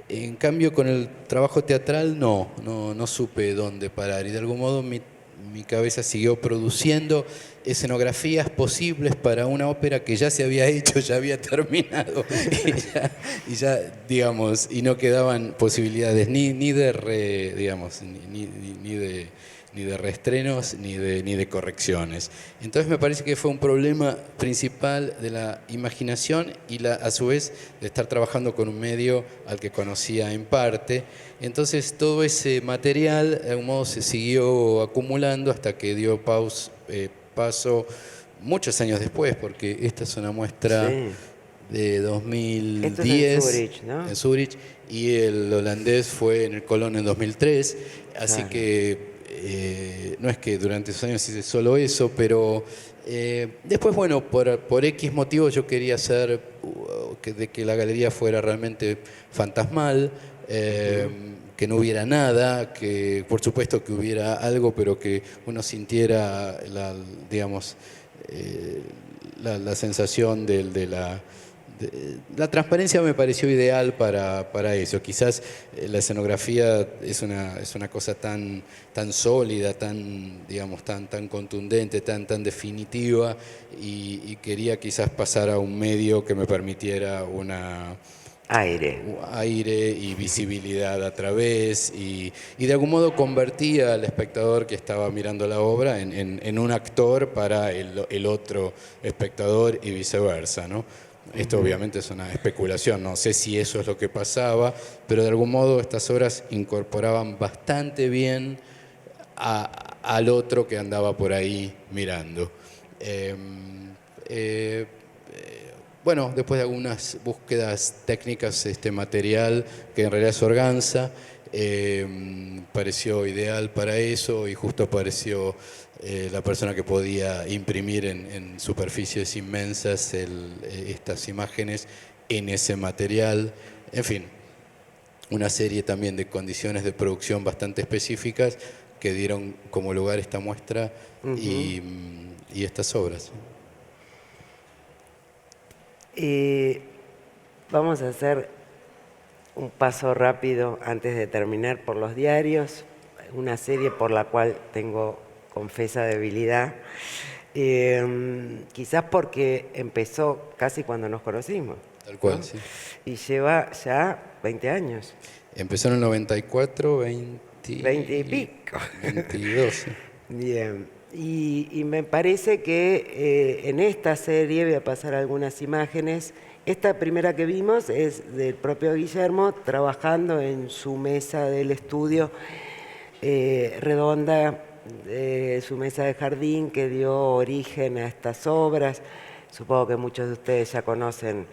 [SPEAKER 3] En cambio, con el trabajo teatral no supe dónde parar, y de algún modo mi cabeza siguió produciendo escenografías posibles para una ópera que ya se había hecho, ya había terminado, y ya digamos, y no quedaban posibilidades ni de reestrenos ni de correcciones. Entonces me parece que fue un problema principal de la imaginación y a su vez de estar trabajando con un medio al que conocía en parte. Entonces todo ese material de algún modo se siguió acumulando hasta que dio paso muchos años después, porque esta es una muestra de 2010.
[SPEAKER 2] Esto es en Zúrich, ¿no?
[SPEAKER 3] En Zúrich, y el holandés fue en el Colón en 2003, así que no es que durante esos años hice solo eso, pero después, bueno, por X motivos yo quería hacer que la galería fuera realmente fantasmal, que no hubiera nada, que por supuesto que hubiera algo, pero que uno sintiera la sensación de la transparencia. Me pareció ideal para eso. Quizás la escenografía es una cosa tan sólida, tan contundente, tan definitiva, y quería quizás pasar a un medio que me permitiera aire y visibilidad a través, y de algún modo convertía al espectador que estaba mirando la obra en un actor para el otro espectador y viceversa, ¿no? Esto obviamente es una especulación, no sé si eso es lo que pasaba, pero de algún modo estas obras incorporaban bastante bien al otro que andaba por ahí mirando. Bueno, después de algunas búsquedas técnicas, este material, que en realidad es organza, pareció ideal para eso, y justo apareció la persona que podía imprimir en superficies inmensas estas imágenes en ese material. En fin, una serie también de condiciones de producción bastante específicas que dieron como lugar esta muestra y estas obras.
[SPEAKER 2] Vamos a hacer un paso rápido antes de terminar por los diarios, una serie por la cual tengo confesa debilidad. Quizás porque empezó casi cuando nos conocimos.
[SPEAKER 3] Tal cual,
[SPEAKER 2] ¿no?
[SPEAKER 3] sí.
[SPEAKER 2] Y lleva ya 20 años.
[SPEAKER 3] Empezó en el 94,
[SPEAKER 2] 20 y pico.
[SPEAKER 3] 22. Sí.
[SPEAKER 2] Bien. Y me parece que en esta serie, voy a pasar algunas imágenes, esta primera que vimos es del propio Guillermo trabajando en su mesa del estudio redonda, su mesa de jardín que dio origen a estas obras. Supongo que muchos de ustedes ya conocen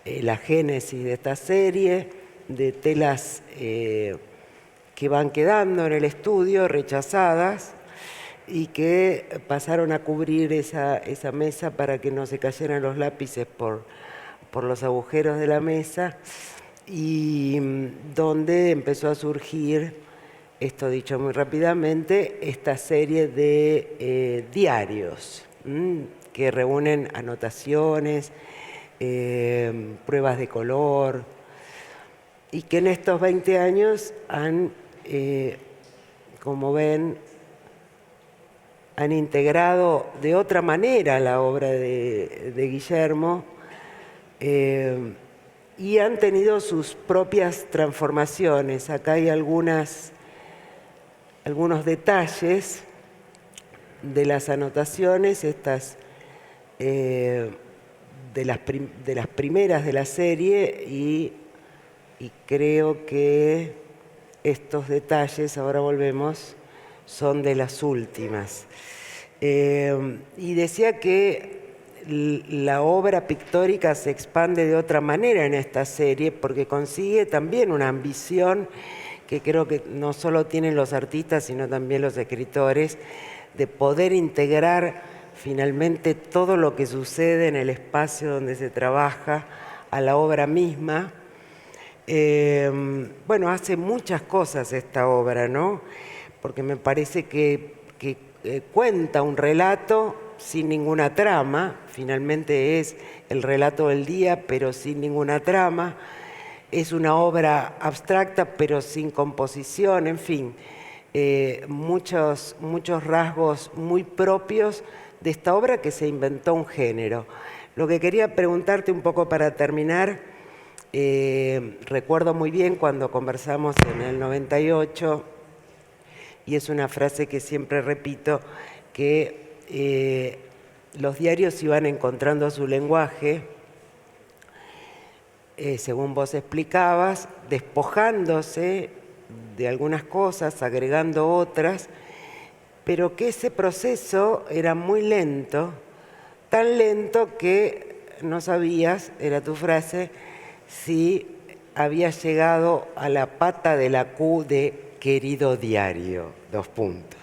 [SPEAKER 2] la génesis de esta serie, de telas que van quedando en el estudio, rechazadas, y que pasaron a cubrir esa mesa para que no se cayeran los lápices por los agujeros de la mesa, y donde empezó a surgir, esto dicho muy rápidamente, esta serie de diarios que reúnen anotaciones, pruebas de color, y que en estos 20 años han, como ven, han integrado de otra manera la obra de Guillermo y han tenido sus propias transformaciones. Acá hay algunos detalles de las anotaciones, estas de las primeras de la serie, y creo que estos detalles, ahora volvemos, son de las últimas. Y decía que la obra pictórica se expande de otra manera en esta serie porque consigue también una ambición que creo que no solo tienen los artistas, sino también los escritores, de poder integrar finalmente todo lo que sucede en el espacio donde se trabaja a la obra misma. Bueno, hace muchas cosas esta obra, ¿no? Porque me parece que cuenta un relato sin ninguna trama, finalmente es el relato del día, pero sin ninguna trama. Es una obra abstracta, pero sin composición, en fin, muchos rasgos muy propios de esta obra que se inventó un género. Lo que quería preguntarte un poco para terminar, recuerdo muy bien cuando conversamos en el 98, y es una frase que siempre repito, que los diarios iban encontrando su lenguaje, según vos explicabas, despojándose de algunas cosas, agregando otras, pero que ese proceso era muy lento, tan lento que no sabías, era tu frase, si habías llegado a la pata de la Q de querido diario, 2 puntos.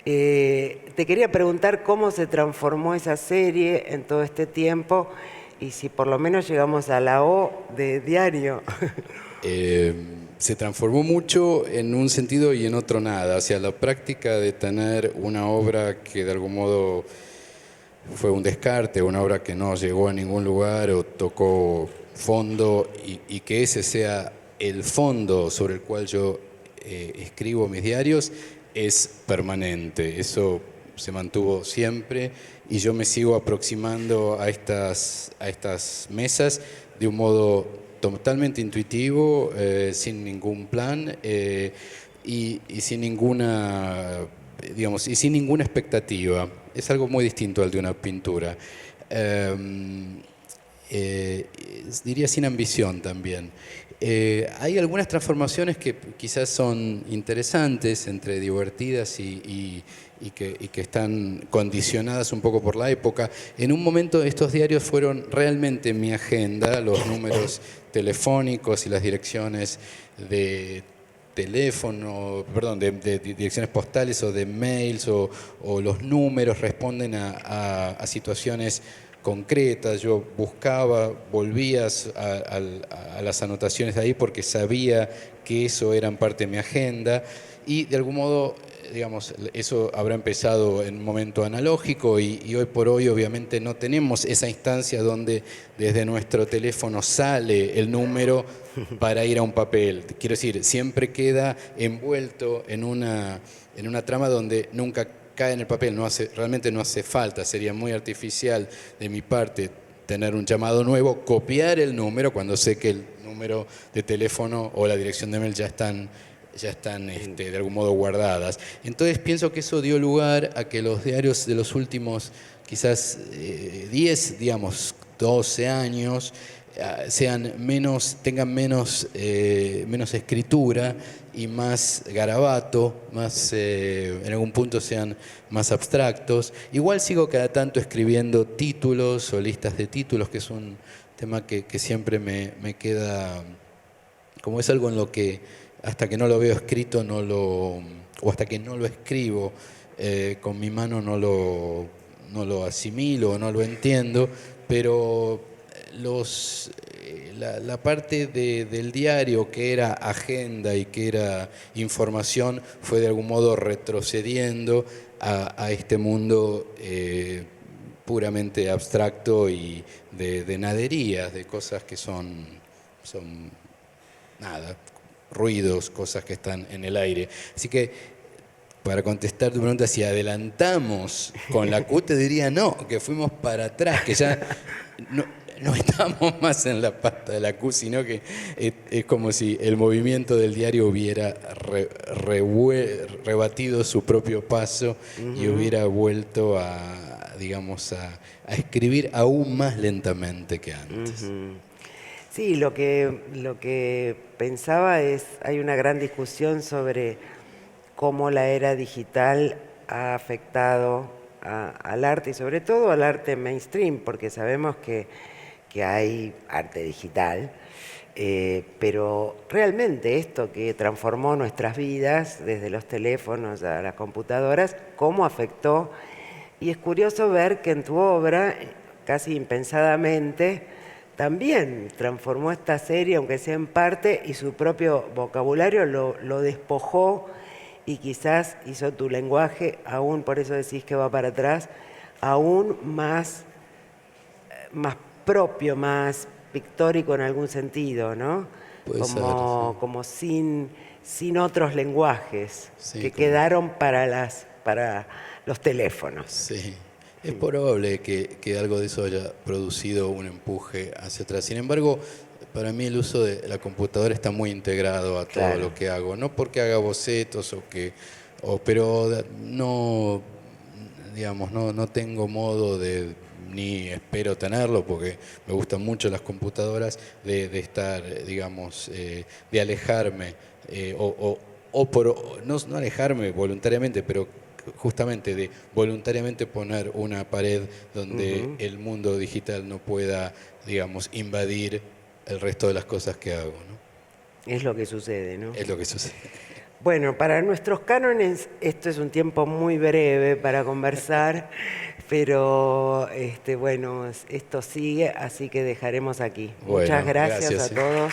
[SPEAKER 2] Te quería preguntar cómo se transformó esa serie en todo este tiempo y si por lo menos llegamos a la O de diario.
[SPEAKER 3] Se transformó mucho en un sentido y en otro nada. O sea, la práctica de tener una obra que de algún modo fue un descarte, una obra que no llegó a ningún lugar o tocó fondo, y que ese sea el fondo sobre el cual yo escribo mis diarios, es permanente. Eso se mantuvo siempre y yo me sigo aproximando a estas mesas de un modo totalmente intuitivo, sin ningún plan y sin ninguna, digamos, y sin ninguna expectativa. Es algo muy distinto al de una pintura. Diría sin ambición también. Hay algunas transformaciones que quizás son interesantes, entre divertidas y que están condicionadas un poco por la época. En un momento estos diarios fueron realmente mi agenda, los números telefónicos y las direcciones de teléfono, perdón, de direcciones postales o de mails o los números responden a situaciones concretas. Yo buscaba, volvía a las anotaciones de ahí porque sabía que eso era parte de mi agenda y de algún modo, digamos, eso habrá empezado en un momento analógico y hoy por hoy obviamente no tenemos esa instancia donde desde nuestro teléfono sale el número para ir a un papel. Quiero decir, siempre queda envuelto en una trama donde nunca cae en el papel, realmente no hace falta, sería muy artificial de mi parte tener un llamado nuevo, copiar el número cuando sé que el número de teléfono o la dirección de mail ya están de algún modo guardadas. Entonces pienso que eso dio lugar a que los diarios de los últimos quizás 10, digamos, 12 años tengan menos escritura y más garabato, en algún punto sean más abstractos. Igual sigo cada tanto escribiendo títulos o listas de títulos, que es un tema que siempre me queda, como es algo en lo que hasta que no lo veo escrito o hasta que no lo escribo con mi mano no lo asimilo, no lo entiendo, pero la parte del diario que era agenda y que era información fue de algún modo retrocediendo a este mundo puramente abstracto y de naderías, de cosas que son nada, ruidos, cosas que están en el aire. Así que, para contestar tu pregunta, si adelantamos con la Q, te diría no, que fuimos para atrás, que ya no estamos más en la pasta de la Q, sino que es como si el movimiento del diario hubiera rebatido su propio paso y hubiera vuelto a escribir aún más lentamente que antes.
[SPEAKER 2] Sí, lo que pensaba es, hay una gran discusión sobre cómo la era digital ha afectado al arte y sobre todo al arte mainstream, porque sabemos que hay arte digital, pero realmente esto que transformó nuestras vidas, desde los teléfonos a las computadoras, cómo afectó. Y es curioso ver que en tu obra, casi impensadamente, también transformó esta serie, aunque sea en parte, y su propio vocabulario lo despojó y quizás hizo tu lenguaje, aún por eso decís que va para atrás, aún más propio, más pictórico en algún sentido, ¿no?
[SPEAKER 3] Puede ser, sí.
[SPEAKER 2] Como sin otros lenguajes que
[SPEAKER 3] como
[SPEAKER 2] quedaron para los teléfonos.
[SPEAKER 3] Sí. Es probable que algo de eso haya producido un empuje hacia atrás. Sin embargo, para mí el uso de la computadora está muy integrado a todo lo que hago. No porque haga bocetos pero no, digamos, no tengo modo ni espero tenerlo, porque me gustan mucho las computadoras, de estar, digamos, de alejarme, no alejarme voluntariamente, pero justamente de voluntariamente poner una pared donde el mundo digital no pueda, digamos, invadir el resto de las cosas que hago, ¿no?
[SPEAKER 2] Es lo que sucede, ¿no?
[SPEAKER 3] Es lo que sucede.
[SPEAKER 2] Bueno, para nuestros cánones esto es un tiempo muy breve para conversar, pero bueno, esto sigue, así que dejaremos aquí.
[SPEAKER 3] Bueno,
[SPEAKER 2] Muchas gracias a todos.